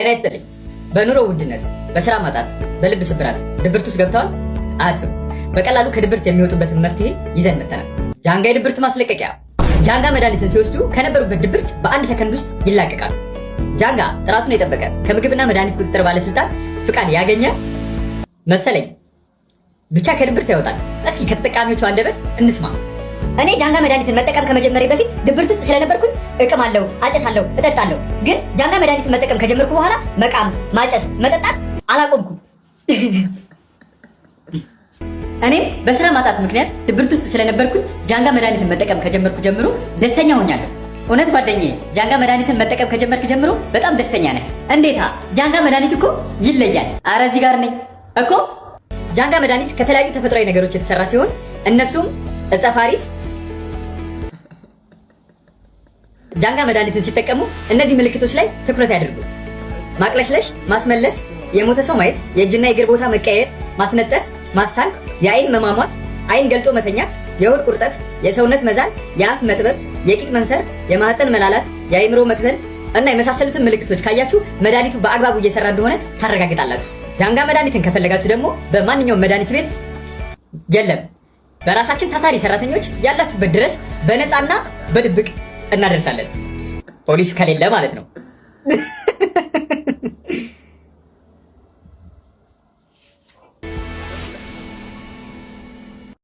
ጤና ይስጥልኝ። በኑሮ ውድነት፣ በስራ ማጣት፣ በልብ ስብራት ድብርት ውስጥ ገብተዋል? አያስቡ። በቀላሉ ከድብርት የሚወጡበትን መፍትሄ ይዘን መጥተናል። ጃንጋ የድብርት ማስለቀቂያ። ጃንጋ መድኃኒትን ሲወስዱ ከነበሩበት ድብርት በአንድ ሰከንድ ውስጥ ይላቀቃሉ። ጃንጋ ጥራቱን የጠበቀ ከምግብና መድኃኒት ቁጥጥር ባለስልጣን ፍቃድ ያገኘ መሰለኝ ብቻ ከድብርት ያወጣል። እስኪ ከተጠቃሚዎቹ አንደበት እንስማ። እኔ ጃንጋ መድኃኒትን መጠቀም ከመጀመሪያ በፊት ድብርት ውስጥ ስለነበርኩኝ እቅማለሁ፣ አጨሳለሁ፣ እጠጣለሁ። ግን ጃንጋ መድኃኒትን መጠቀም ከጀመርኩ በኋላ መቃም፣ ማጨስ፣ መጠጣት አላቆምኩም። እኔም በስራ ማጣት ምክንያት ድብርት ውስጥ ስለነበርኩኝ ጃንጋ መድኃኒትን መጠቀም ከጀመርኩ ጀምሮ ደስተኛ ሆኛለሁ። እውነት ጓደኛዬ፣ ጃንጋ መድኃኒትን መጠቀም ከጀመርክ ጀምሮ በጣም ደስተኛ ነህ። እንዴታ! ጃንጋ መድኃኒት እኮ ይለያል። አረ እዚህ ጋር ነኝ እኮ። ጃንጋ መድኃኒት ከተለያዩ ተፈጥሯዊ ነገሮች የተሰራ ሲሆን እነሱም ዕፀ ፋሪስ። ጃንጋ መድኃኒትን ሲጠቀሙ እነዚህ ምልክቶች ላይ ትኩረት ያድርጉ። ማቅለሽለሽ፣ ማስመለስ፣ የሞተ ሰው ማየት፣ የእጅና የእግር ቦታ መቀየር፣ ማስነጠስ፣ ማሳል፣ የአይን መሟሟት፣ አይን ገልጦ መተኛት፣ የሆድ ቁርጠት፣ የሰውነት መዛል፣ የአፍ መጥበብ፣ የቂጥ መንሰር፣ የማህፀን መላላት፣ የአይምሮ መቅዘን እና የመሳሰሉትን ምልክቶች ካያችሁ መድኃኒቱ በአግባቡ እየሰራ እንደሆነ ታረጋግጣላችሁ። ጃንጋ መድኃኒትን ከፈለጋችሁ ደግሞ በማንኛውም መድኃኒት ቤት የለም፣ በራሳችን ታታሪ ሰራተኞች ያላችሁበት ድረስ በነፃና በድብቅ እናደርሳለን። ፖሊስ ከሌለ ማለት ነው።